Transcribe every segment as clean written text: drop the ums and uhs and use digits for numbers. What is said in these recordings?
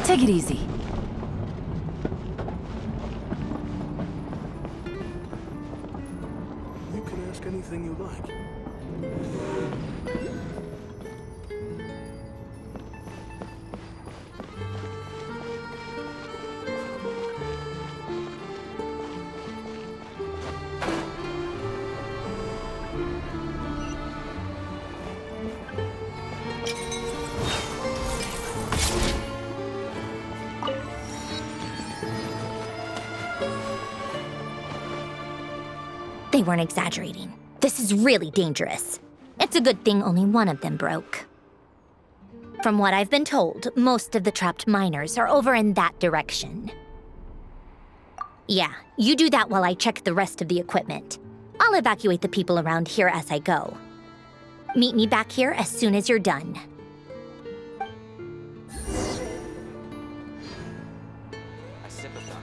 Take it easy. You can ask anything you like. They weren't exaggerating. This is really dangerous. It's a good thing only one of them broke. From what I've been told, most of the trapped miners are over in that direction. Yeah, you do that while I check the rest of the equipment. I'll evacuate the people around here as I go. Meet me back here as soon as you're done. I sympathize.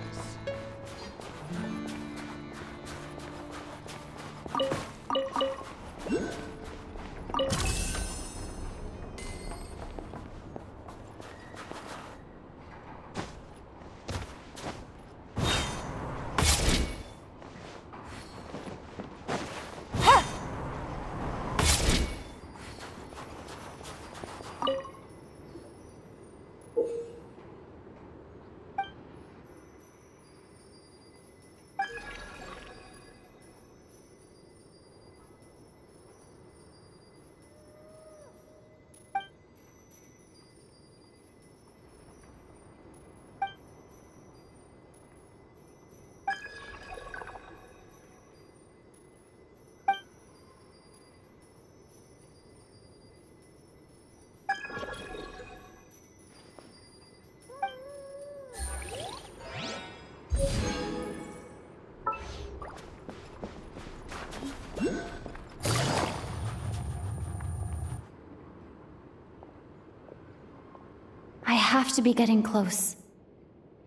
I have to be getting close.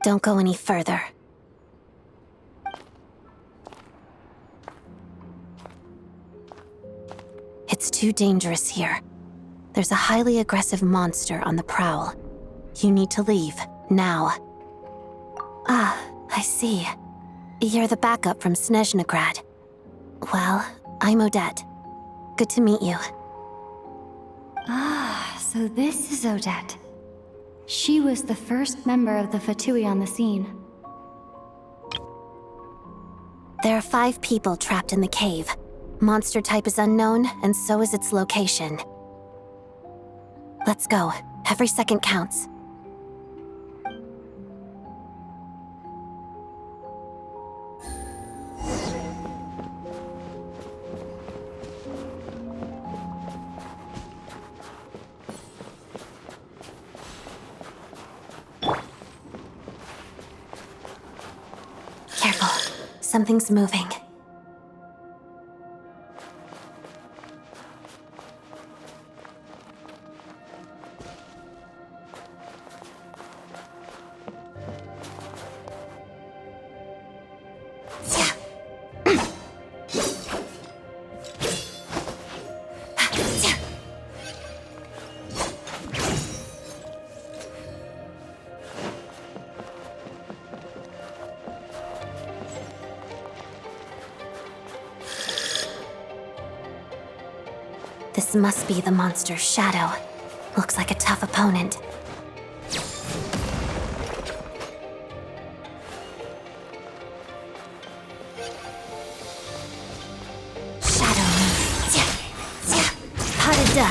Don't go any further. It's too dangerous here. There's a highly aggressive monster on the prowl. You need to leave, now. Ah, I see. You're the backup from Snežnograd. Well, I'm Odette. Good to meet you. Ah, so this is Odette. She was the first member of the Fatui on the scene. There are 5 people trapped in the cave. Monster type is unknown, and so is its location. Let's go. Every second counts. Careful. Something's moving. This must be the monster's shadow. Looks like a tough opponent. Shadow move. Parada.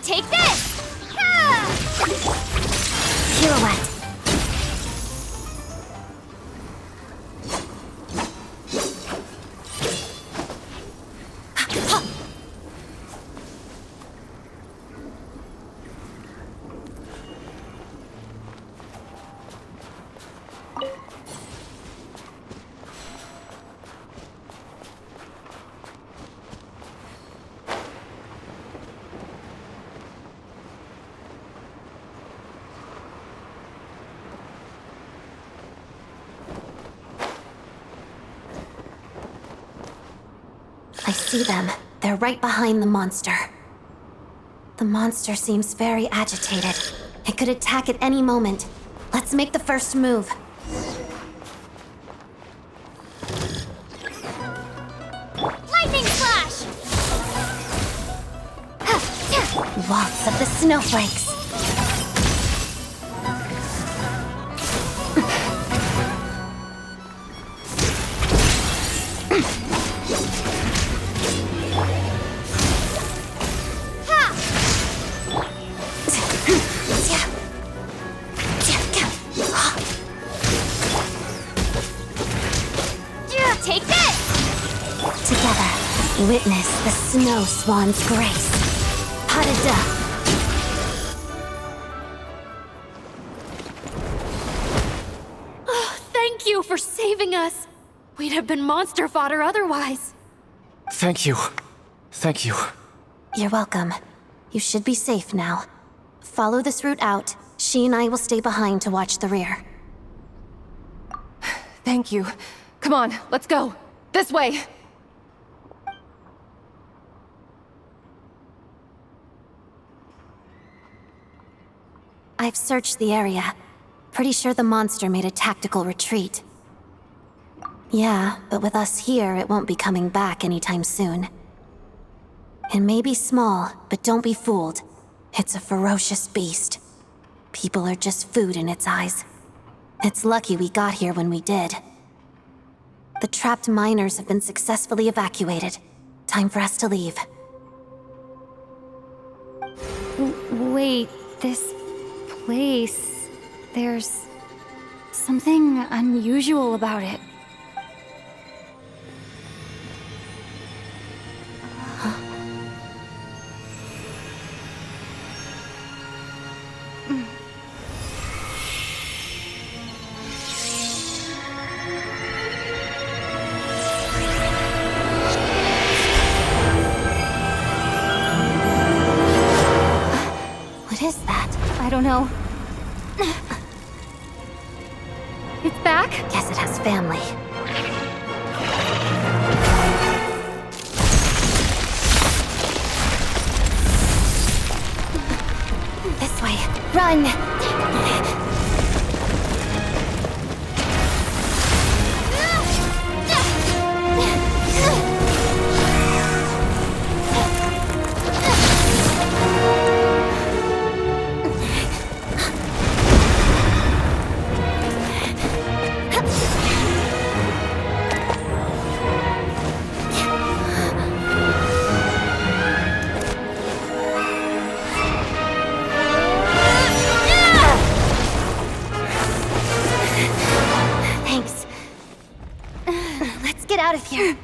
Take this! Pirouette. I see them. They're right behind the monster. The monster seems very agitated. It could attack at any moment. Let's make the first move. Lightning slash! Waltz of the snowflakes. Take this! Together, witness the snow swan's grace. Parada. Oh, thank you for saving us. We'd have been monster fodder otherwise. Thank you. Thank you. You're welcome. You should be safe now. Follow this route out. She and I will stay behind to watch the rear. Thank you. Come on, let's go. This way. I've searched the area. Pretty sure the monster made a tactical retreat. Yeah, but with us here, it won't be coming back anytime soon. It may be small, but don't be fooled. It's a ferocious beast. People are just food in its eyes. It's lucky we got here when we did. The trapped miners have been successfully evacuated. Time for us to leave. Wait, this place... There's... something unusual about it. What is that? I don't know. It's back? Guess it has family. This way. Run! Out of here.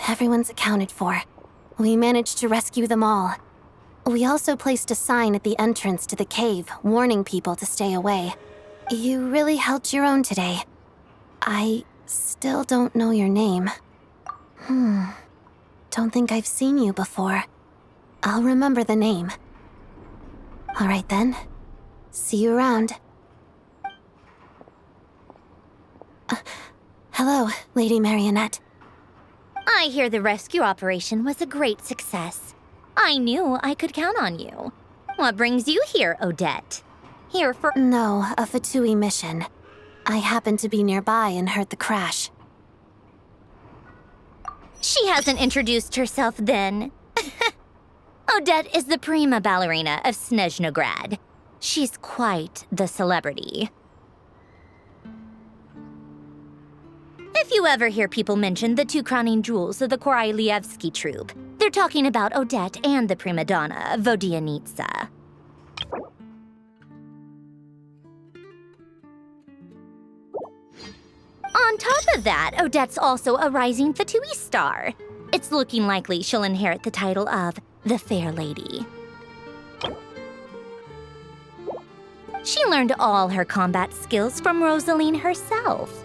Everyone's accounted for. We managed to rescue them all. We also placed a sign at the entrance to the cave, warning people to stay away. You really helped your own today. I still don't know your name. Don't think I've seen you before. I'll remember the name. All right then. See you around. Hello, Lady Marionette. I hear the rescue operation was a great success. I knew I could count on you. What brings you here, Odette? Here for— No, a Fatui mission. I happened to be nearby and heard the crash. She hasn't introduced herself then. Odette is the prima ballerina of Snezhnograd. She's quite the celebrity. If you ever hear people mention the two crowning jewels of the Korolievsky troupe, they're talking about Odette and the prima donna, Vodianitsa. On top of that, Odette's also a rising Fatui star. It's looking likely she'll inherit the title of the Fair Lady. She learned all her combat skills from Rosaline herself.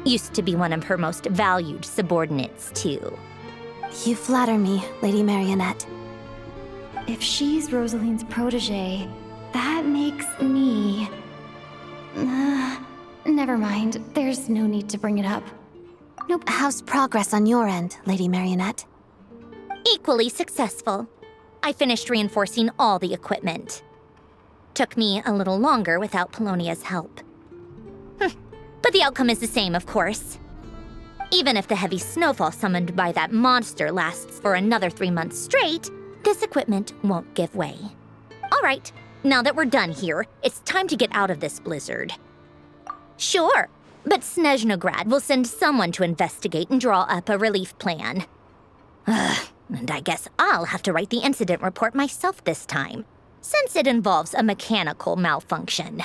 Used to be one of her most valued subordinates, too. You flatter me, Lady Marionette. If she's Rosaline's protege, that makes me... never mind. There's no need to bring it up. Nope. How's progress on your end, Lady Marionette? Equally successful. I finished reinforcing all the equipment. Took me a little longer without Polonia's help. But the outcome is the same, of course. Even if the heavy snowfall summoned by that monster lasts for another 3 months straight, this equipment won't give way. All right, now that we're done here, it's time to get out of this blizzard. Sure, but Snezhnograd will send someone to investigate and draw up a relief plan. And I guess I'll have to write the incident report myself this time, since it involves a mechanical malfunction.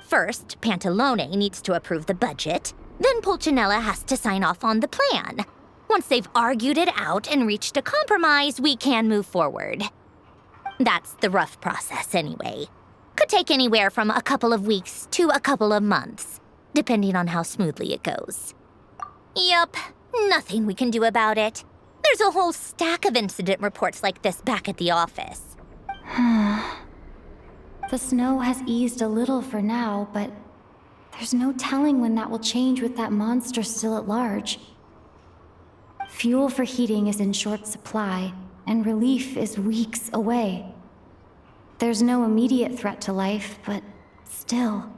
First, Pantalone needs to approve the budget, then Pulcinella has to sign off on the plan. Once they've argued it out and reached a compromise, we can move forward. That's the rough process anyway. Could take anywhere from a couple of weeks to a couple of months, depending on how smoothly it goes. Yup, nothing we can do about it. There's a whole stack of incident reports like this back at the office. The snow has eased a little for now, but there's no telling when that will change with that monster still at large. Fuel for heating is in short supply, and relief is weeks away. There's no immediate threat to life, but still.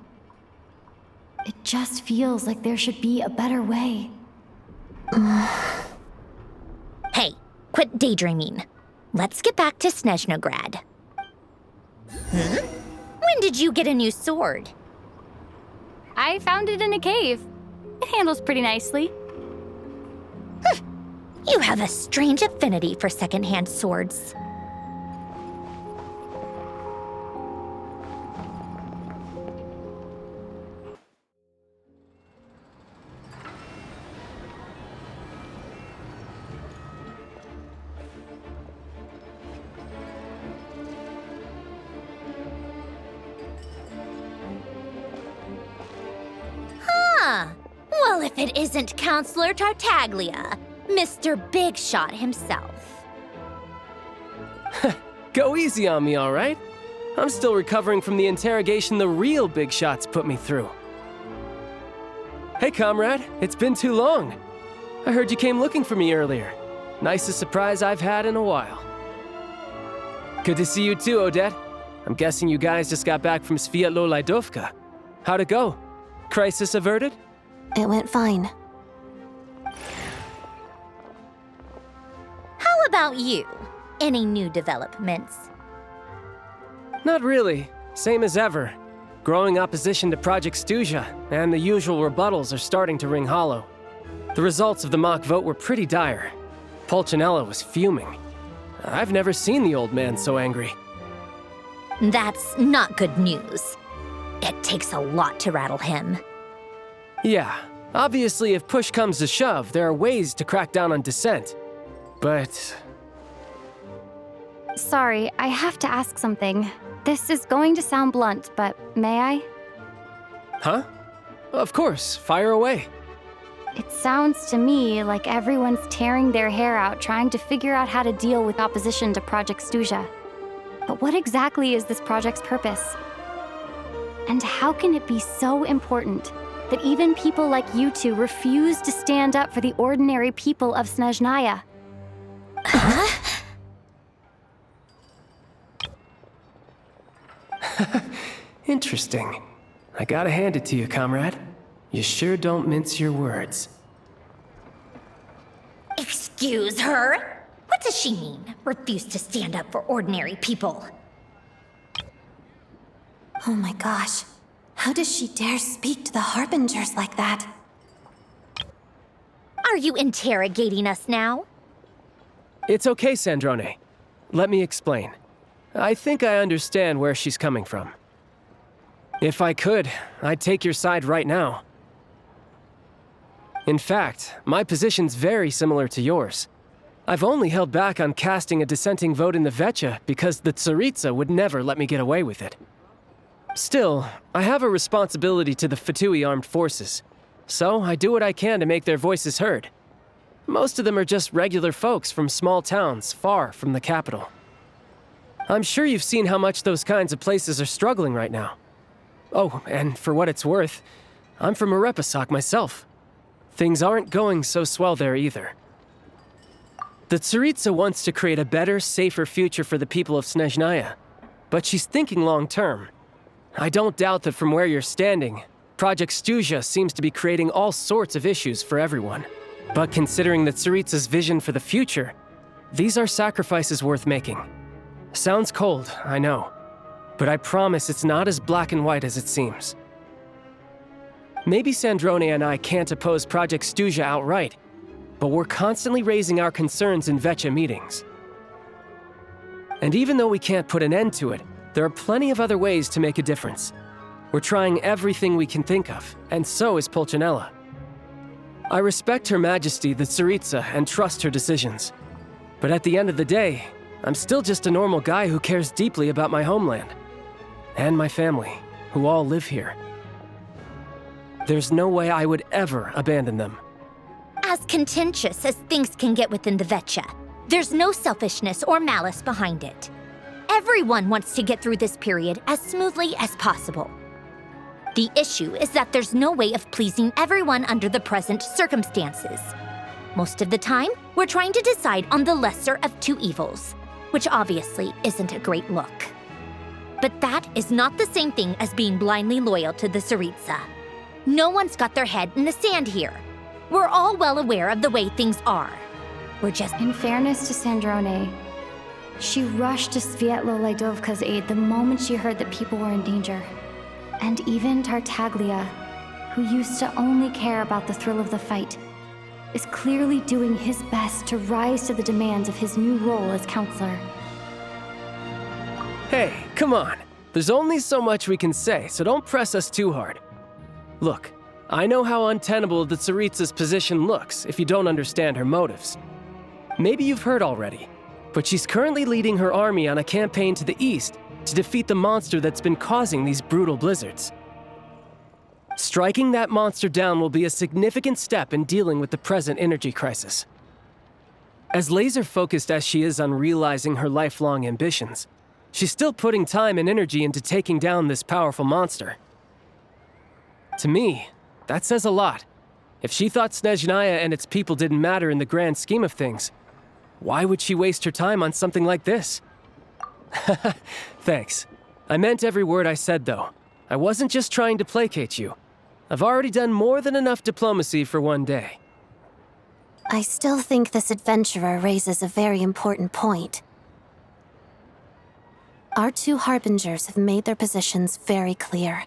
It just feels like there should be a better way. Hey, quit daydreaming. Let's get back to Snezhnograd. When did you get a new sword? I found it in a cave. It handles pretty nicely. You have a strange affinity for second-hand swords. Well, if it isn't Counselor Tartaglia, Mr. Big Shot himself. Go easy on me, all right? I'm still recovering from the interrogation the real big shots put me through. Hey, comrade, it's been too long. I heard you came looking for me earlier. Nicest surprise I've had in a while. Good to see you too, Odette. I'm guessing you guys just got back from Sviatlo Laidovka. How'd it go? Crisis averted? It went fine. How about you? Any new developments? Not really. Same as ever. Growing opposition to Project Stuja, and the usual rebuttals are starting to ring hollow. The results of the mock vote were pretty dire. Pulcinella was fuming. I've never seen the old man so angry. That's not good news. It takes a lot to rattle him. Yeah, obviously if push comes to shove, there are ways to crack down on dissent. But... Sorry, I have to ask something. This is going to sound blunt, but may I? Huh? Of course, fire away. It sounds to me like everyone's tearing their hair out trying to figure out how to deal with opposition to Project Stuja. But what exactly is this project's purpose? And how can it be so important that even people like you two refuse to stand up for the ordinary people of Snezhnaya? Interesting. I gotta hand it to you, comrade. You sure don't mince your words. Excuse Excuse her? What does she mean? Refuse to stand up for ordinary people. Oh my gosh. How does she dare speak to the Harbingers like that? Are you interrogating us now? It's okay, Sandrone. Let me explain. I think I understand where she's coming from. If I could, I'd take your side right now. In fact, my position's very similar to yours. I've only held back on casting a dissenting vote in the Vecha because the Tsaritsa would never let me get away with it. Still, I have a responsibility to the Fatui armed forces, so I do what I can to make their voices heard. Most of them are just regular folks from small towns far from the capital. I'm sure you've seen how much those kinds of places are struggling right now. Oh, and for what it's worth, I'm from Arepasak myself. Things aren't going so swell there either. The Tsaritsa wants to create a better, safer future for the people of Snežnaya, but she's thinking long-term. I don't doubt that from where you're standing, Project Stuja seems to be creating all sorts of issues for everyone. But considering the Tsaritsa's vision for the future, these are sacrifices worth making. Sounds cold, I know, but I promise it's not as black and white as it seems. Maybe Sandrone and I can't oppose Project Stuja outright, but we're constantly raising our concerns in Vecha meetings. And even though we can't put an end to it, there are plenty of other ways to make a difference. We're trying everything we can think of, and so is Pulcinella. I respect Her Majesty, the Tsaritsa, and trust her decisions. But at the end of the day, I'm still just a normal guy who cares deeply about my homeland. And my family, who all live here. There's no way I would ever abandon them. As contentious as things can get within the Vecha, there's no selfishness or malice behind it. Everyone wants to get through this period as smoothly as possible. The issue is that there's no way of pleasing everyone under the present circumstances. Most of the time, we're trying to decide on the lesser of two evils, which obviously isn't a great look. But that is not the same thing as being blindly loyal to the Tsaritsa. No one's got their head in the sand here. We're all well aware of the way things are. We're just... In fairness to Sandrone, she rushed to Svietlo Laidovka's aid the moment she heard that people were in danger. And even Tartaglia, who used to only care about the thrill of the fight, is clearly doing his best to rise to the demands of his new role as counselor. Hey, come on. There's only so much we can say, so don't press us too hard. Look, I know how untenable the Tsaritsa's position looks if you don't understand her motives. Maybe you've heard already, but she's currently leading her army on a campaign to the east to defeat the monster that's been causing these brutal blizzards. Striking that monster down will be a significant step in dealing with the present energy crisis. As laser-focused as she is on realizing her lifelong ambitions, she's still putting time and energy into taking down this powerful monster. To me, that says a lot. If she thought Snežnaya and its people didn't matter in the grand scheme of things, why would she waste her time on something like this? Thanks. I meant every word I said, though. I wasn't just trying to placate you. I've already done more than enough diplomacy for one day. I still think this adventurer raises a very important point. Our two harbingers have made their positions very clear.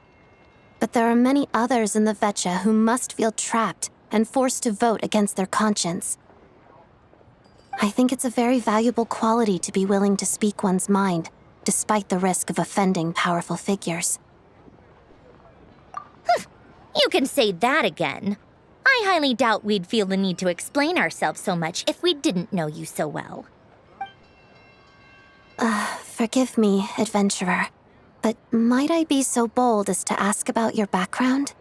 But there are many others in the Vecha who must feel trapped and forced to vote against their conscience. I think it's a very valuable quality to be willing to speak one's mind, despite the risk of offending powerful figures. You can say that again. I highly doubt we'd feel the need to explain ourselves so much if we didn't know you so well. Forgive me, adventurer, but might I be so bold as to ask about your background?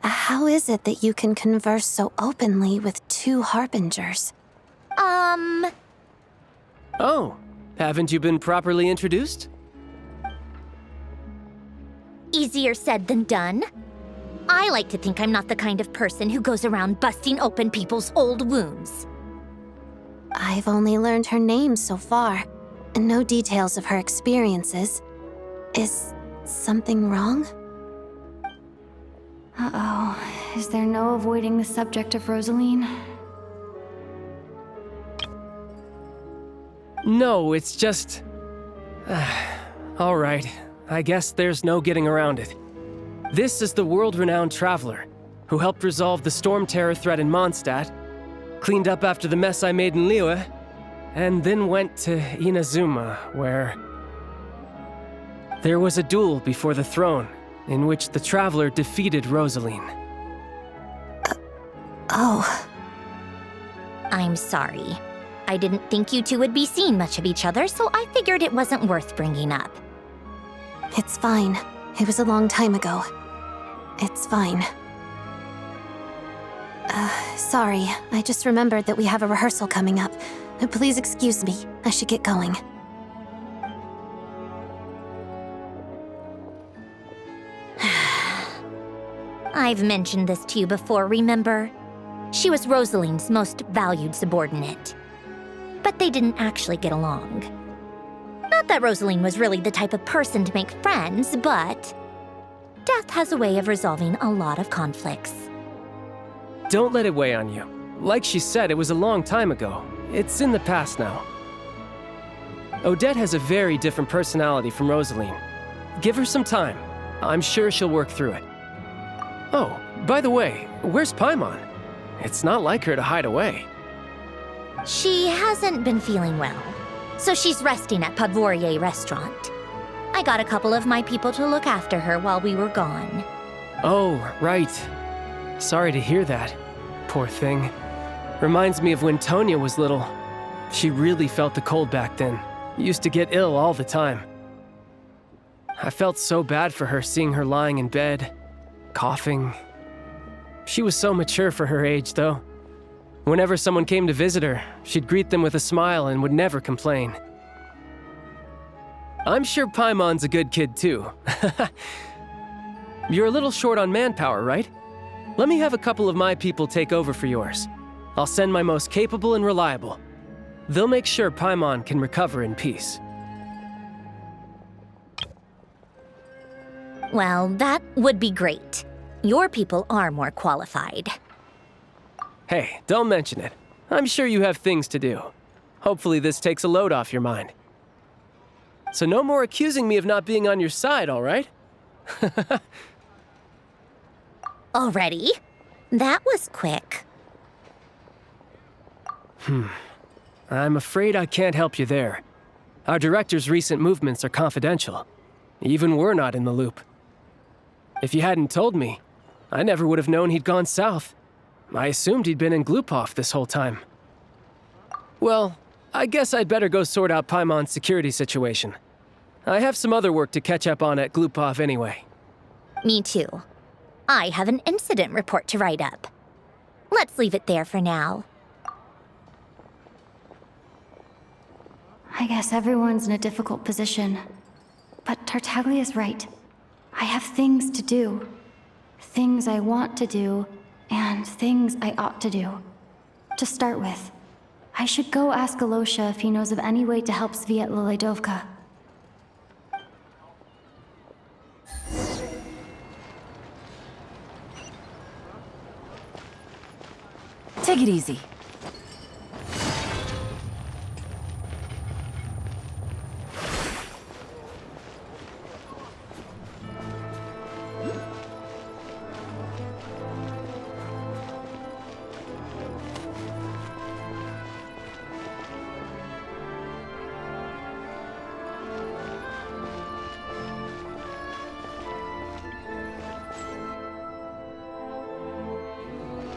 How is it that you can converse so openly with two harbingers? Oh, haven't you been properly introduced? Easier said than done. I like to think I'm not the kind of person who goes around busting open people's old wounds. I've only learned her name so far, and no details of her experiences. Is something wrong? Uh-oh. Is there no avoiding the subject of Rosaline? No, it's just... All right, I guess there's no getting around it. This is the world-renowned traveler who helped resolve the storm terror threat in Mondstadt, cleaned up after the mess I made in Liyue, and then went to Inazuma, where... there was a duel before the throne, in which the traveler defeated Rosaline. Oh. I'm sorry. I didn't think you two would be seeing much of each other, so I figured it wasn't worth bringing up. It's fine. It was a long time ago. It's fine. Sorry. I just remembered that we have a rehearsal coming up. Please excuse me. I should get going. I've mentioned this to you before, remember? She was Rosaline's most valued subordinate. But they didn't actually get along. Not that Rosaline was really the type of person to make friends, but... death has a way of resolving a lot of conflicts. Don't let it weigh on you. Like she said, it was a long time ago. It's in the past now. Odette has a very different personality from Rosaline. Give her some time. I'm sure she'll work through it. Oh, by the way, where's Paimon? It's not like her to hide away. She hasn't been feeling well, so she's resting at Padvorier restaurant. I got a couple of my people to look after her while we were gone. Oh, right. Sorry to hear that. Poor thing. Reminds me of when Tonya was little. She really felt the cold back then. Used to get ill all the time. I felt so bad for her seeing her lying in bed, coughing. She was so mature for her age, though. Whenever someone came to visit her, she'd greet them with a smile and would never complain. I'm sure Paimon's a good kid, too. You're a little short on manpower, right? Let me have a couple of my people take over for yours. I'll send my most capable and reliable. They'll make sure Paimon can recover in peace. Well, that would be great. Your people are more qualified. Hey, don't mention it. I'm sure you have things to do. Hopefully this takes a load off your mind. So no more accusing me of not being on your side, all right? Already? That was quick. I'm afraid I can't help you there. Our director's recent movements are confidential. Even we're not in the loop. If you hadn't told me, I never would have known he'd gone south. I assumed he'd been in Glupov this whole time. Well, I guess I'd better go sort out Paimon's security situation. I have some other work to catch up on at Glupov anyway. Me too. I have an incident report to write up. Let's leave it there for now. I guess everyone's in a difficult position. But Tartaglia's right. I have things to do. Things I want to do, and things I ought to do. To start with, I should go ask Alosha if he knows of any way to help Sviatliledovka. Take it easy.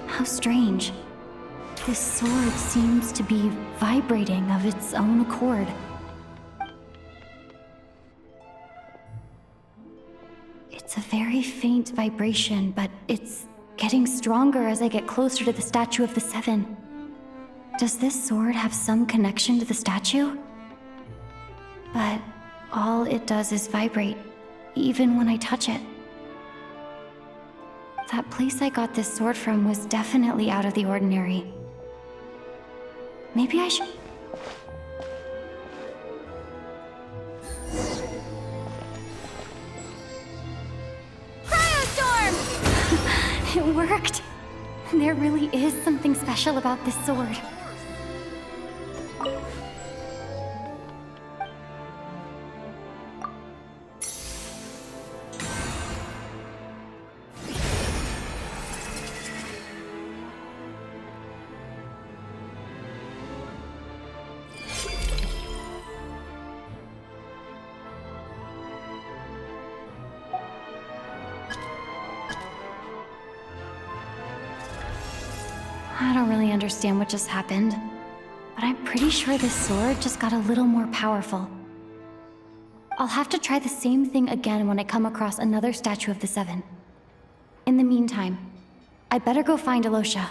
How strange. This sword seems to be vibrating of its own accord. It's a very faint vibration, but it's getting stronger as I get closer to the statue of the Seven. Does this sword have some connection to the statue? But all it does is vibrate, even when I touch it. That place I got this sword from was definitely out of the ordinary. Maybe I should... Cryostorm! It worked! There really is something special about this sword. I don't really understand what just happened, but I'm pretty sure this sword just got a little more powerful. I'll have to try the same thing again when I come across another statue of the Seven. In the meantime, I'd better go find Alosha.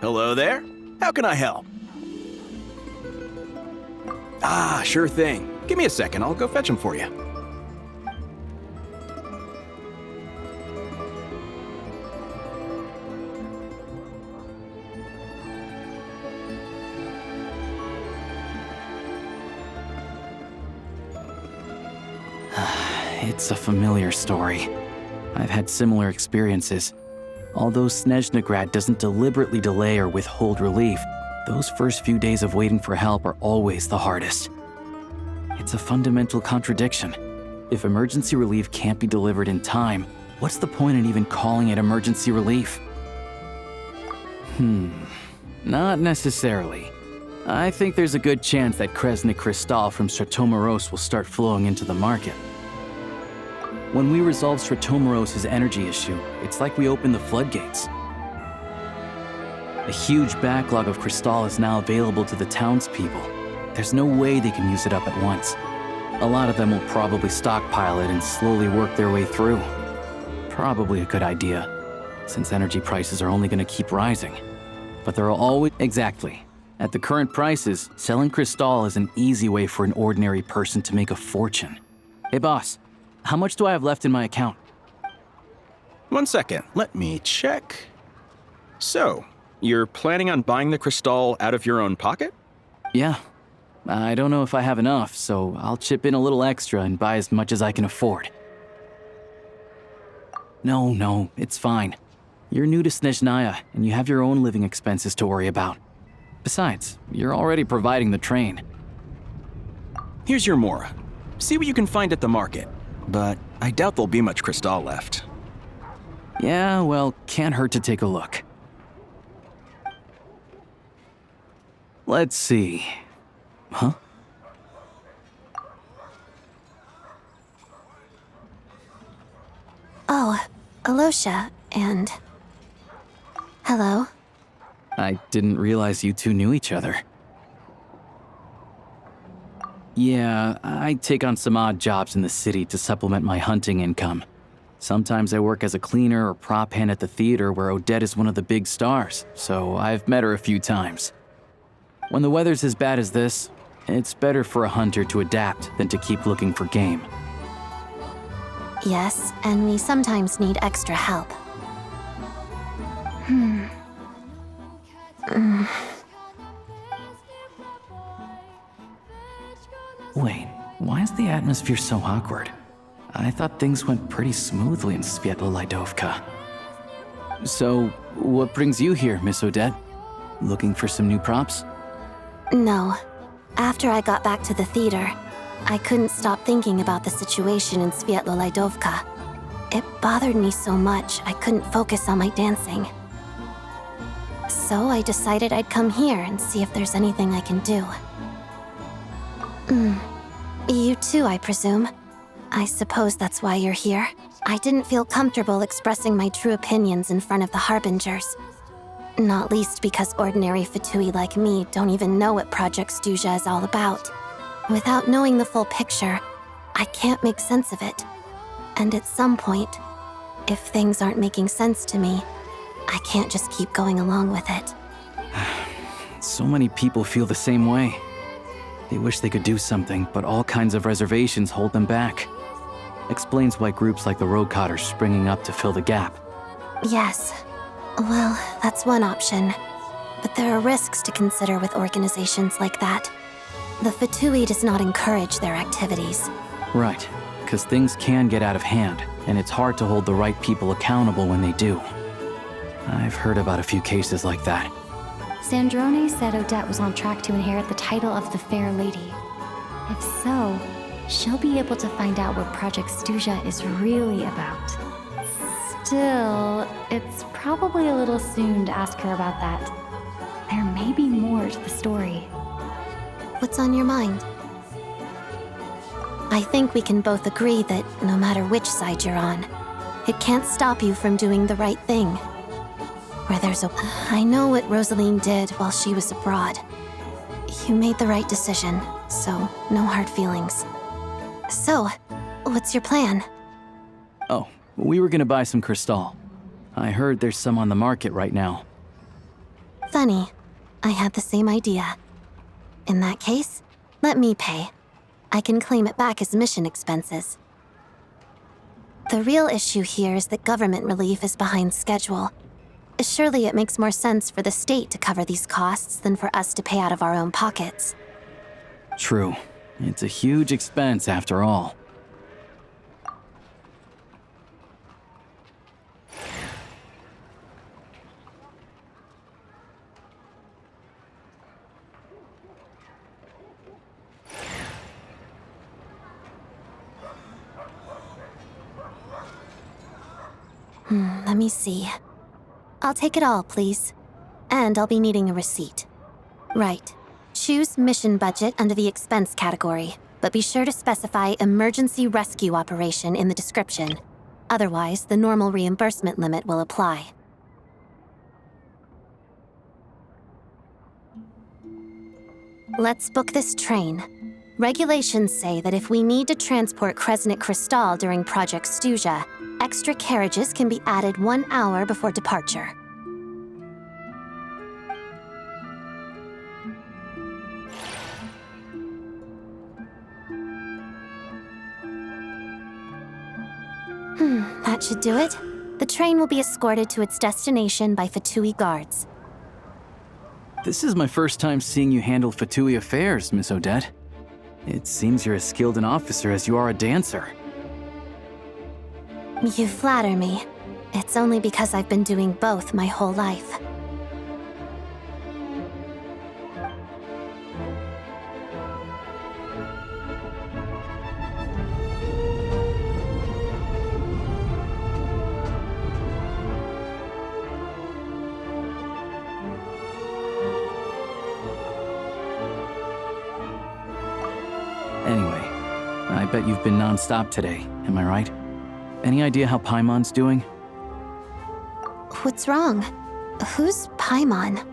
Hello there. How can I help? Ah, sure thing. Give me a second, I'll go fetch him for you. It's a familiar story. I've had similar experiences. Although Snežna doesn't deliberately delay or withhold relief, those first few days of waiting for help are always the hardest. It's a fundamental contradiction. If emergency relief can't be delivered in time, what's the point in even calling it emergency relief? Not necessarily. I think there's a good chance that Kresny Crystal from Stratomeros will start flowing into the market. When we resolve Stratomeros' energy issue, it's like we open the floodgates. A huge backlog of crystal is now available to the townspeople. There's no way they can use it up at once. A lot of them will probably stockpile it and slowly work their way through. Probably a good idea, since energy prices are only gonna keep rising. But there are always... Exactly. At the current prices, selling crystal is an easy way for an ordinary person to make a fortune. Hey boss, how much do I have left in my account? 1 second, let me check. So, you're planning on buying the crystal out of your own pocket? Yeah. I don't know if I have enough, so I'll chip in a little extra and buy as much as I can afford. No, it's fine. You're new to Snežna, and you have your own living expenses to worry about. Besides, you're already providing the train. Here's your Mora. See what you can find at the market. But I doubt there'll be much crystal left. Yeah, well, can't hurt to take a look. Let's see. Huh? Oh, Alosha, and... Hello? I didn't realize you two knew each other. Yeah, I take on some odd jobs in the city to supplement my hunting income. Sometimes I work as a cleaner or prop hand at the theater where Odette is one of the big stars, so I've met her a few times. When the weather's as bad as this, it's better for a hunter to adapt than to keep looking for game. Yes, and we sometimes need extra help. Wait, why is the atmosphere so awkward? I thought things went pretty smoothly in Sviatlo-Lidovka. So, what brings you here, Miss Odette? Looking for some new props? No. After I got back to the theater, I couldn't stop thinking about the situation in Sviatlo-Lidovka. It bothered me so much, I couldn't focus on my dancing. So I decided I'd come here and see if there's anything I can do. You too, I presume. I suppose that's why you're here. I didn't feel comfortable expressing my true opinions in front of the Harbingers. Not least because ordinary Fatui like me don't even know what Project Stuzha is all about. Without knowing the full picture, I can't make sense of it. And at some point, If things aren't making sense to me, I can't just keep going along with it. So many people feel the same way. They wish they could do something, but all kinds of reservations hold them back. Explains why groups like the Roadcott are springing up to fill the gap. Yes. Well, that's one option. But there are risks to consider with organizations like that. The Fatui does not encourage their activities. Right, because things can get out of hand, and it's hard to hold the right people accountable when they do. I've heard about a few cases like that. Sandrone said Odette was on track to inherit the title of the Fair Lady. If so, she'll be able to find out what Project Stuja is really about. Still, it's probably a little soon to ask her about that. There may be more to the story. What's on your mind? I think we can both agree that no matter which side you're on, it can't stop you from doing the right thing. Where there's a... I know what Rosaline did while she was abroad. You made the right decision, so no hard feelings. So, what's your plan? Oh, we were gonna buy some crystal. I heard there's some on the market right now. Funny. I had the same idea. In that case, let me pay. I can claim it back as mission expenses. The real issue here is that government relief is behind schedule. Surely it makes more sense for the state to cover these costs than for us to pay out of our own pockets. True. It's a huge expense after all. Let me see. I'll take it all, please. And I'll be needing a receipt. Right. Choose mission budget under the expense category, but be sure to specify emergency rescue operation in the description. Otherwise, the normal reimbursement limit will apply. Let's book this train. Regulations say that if we need to transport Kresnik Crystal during Project Stuja, extra carriages can be added 1 hour before departure. That should do it. The train will be escorted to its destination by Fatui guards. This is my first time seeing you handle Fatui affairs, Miss Odette. It seems you're as skilled an officer as you are a dancer. You flatter me. It's only because I've been doing both my whole life. Anyway, I bet you've been non-stop today, am I right? Any idea how Paimon's doing? What's wrong? Who's Paimon?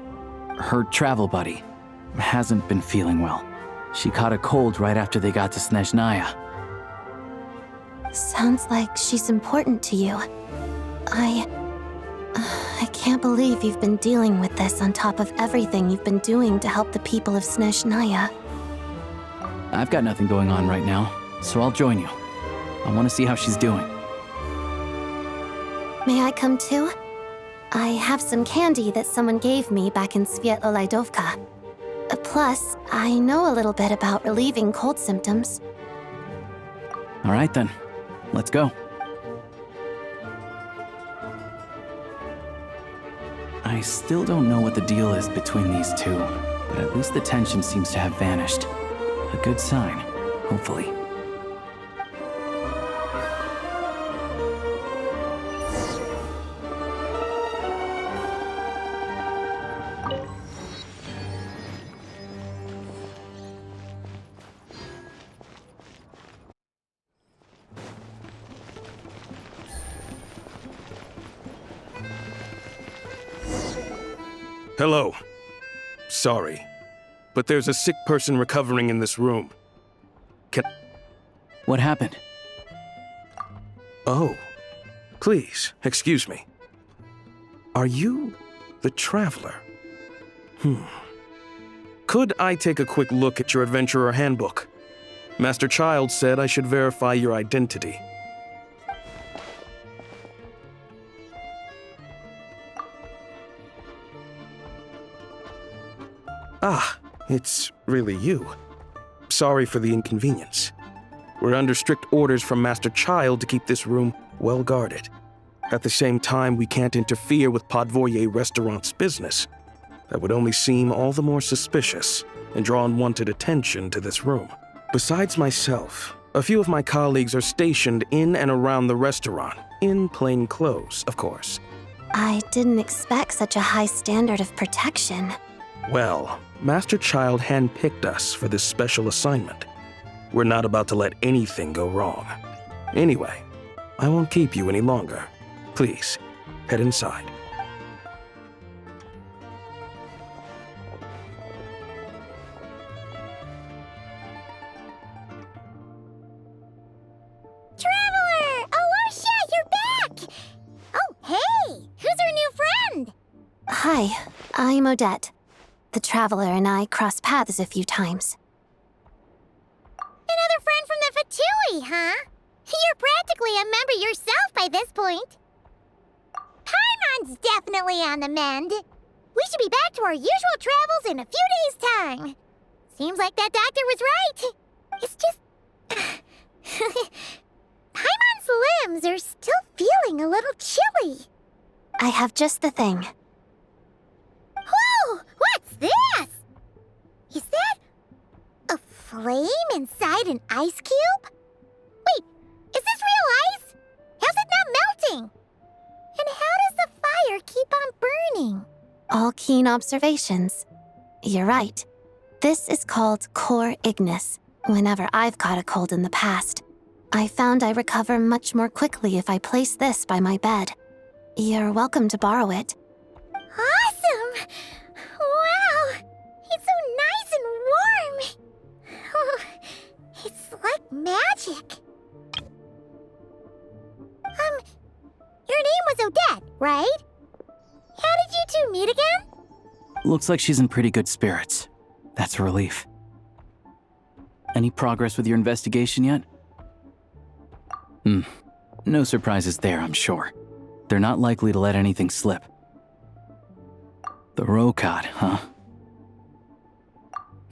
Her travel buddy hasn't been feeling well. She caught a cold right after they got to Snežnaja. Sounds like she's important to you. I can't believe you've been dealing with this on top of everything you've been doing to help the people of Snežnaja. I've got nothing going on right now, so I'll join you. I want to see how she's doing. May I come too? I have some candy that someone gave me back in Svietloleidovka. Plus, I know a little bit about relieving cold symptoms. All right then, let's go. I still don't know what the deal is between these two, but at least the tension seems to have vanished. A good sign, hopefully. Hello. Sorry, but there's a sick person recovering in this room. What happened? Oh. Please, excuse me. Are you the Traveler? Could I take a quick look at your Adventurer Handbook? Master Child said I should verify your identity. Ah, it's really you. Sorry for the inconvenience. We're under strict orders from Master Child to keep this room well guarded. At the same time, we can't interfere with Podvoye Restaurant's business. That would only seem all the more suspicious and draw unwanted attention to this room. Besides myself, a few of my colleagues are stationed in and around the restaurant, in plain clothes, of course. I didn't expect such a high standard of protection. Well, Master Child handpicked us for this special assignment. We're not about to let anything go wrong. Anyway, I won't keep you any longer. Please, head inside. Traveler! Alicia, you're back! Oh, hey! Who's our new friend? Hi, I'm Odette. The Traveler and I crossed paths a few times. Another friend from the Fatui, huh? You're practically a member yourself by this point. Paimon's definitely on the mend. We should be back to our usual travels in a few days' time. Seems like that doctor was right. It's just... Paimon's limbs are still feeling a little chilly. I have just the thing. Whoa! What's this? Is that a flame inside an ice cube? Wait, is this real ice? How's it not melting? And how does the fire keep on burning? All keen observations. You're right. This is called core ignis. Whenever I've caught a cold in the past, I found I recover much more quickly if I place this by my bed. You're welcome to borrow it. Awesome! Wow! It's so nice and warm! Oh, it's like magic. Your name was Odette, right? How did you two meet again? Looks like she's in pretty good spirits. That's a relief. Any progress with your investigation yet? No surprises there, I'm sure. They're not likely to let anything slip. The Rokot, huh?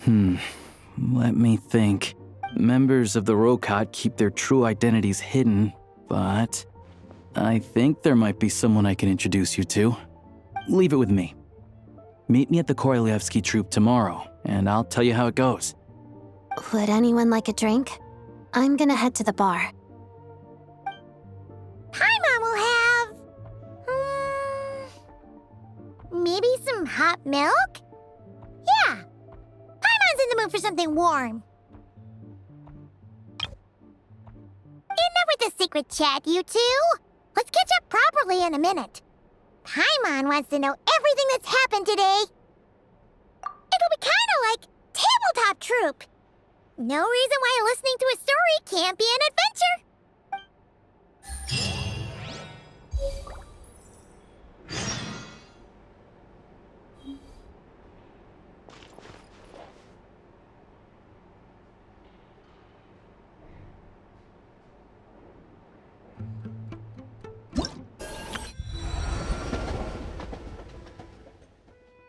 Let me think. Members of the Rokot keep their true identities hidden, but I think there might be someone I can introduce you to. Leave it with me. Meet me at the Korolyevsky troop tomorrow, and I'll tell you how it goes. Would anyone like a drink? I'm gonna head to the bar. Paimon will have... maybe some hot milk? Yeah. Paimon's in the mood for something warm. Enough with the secret chat, you two. Let's catch up properly in a minute. Paimon wants to know everything that's happened today. It'll be kind of like Tabletop Troop. No reason why listening to a story can't be an adventure.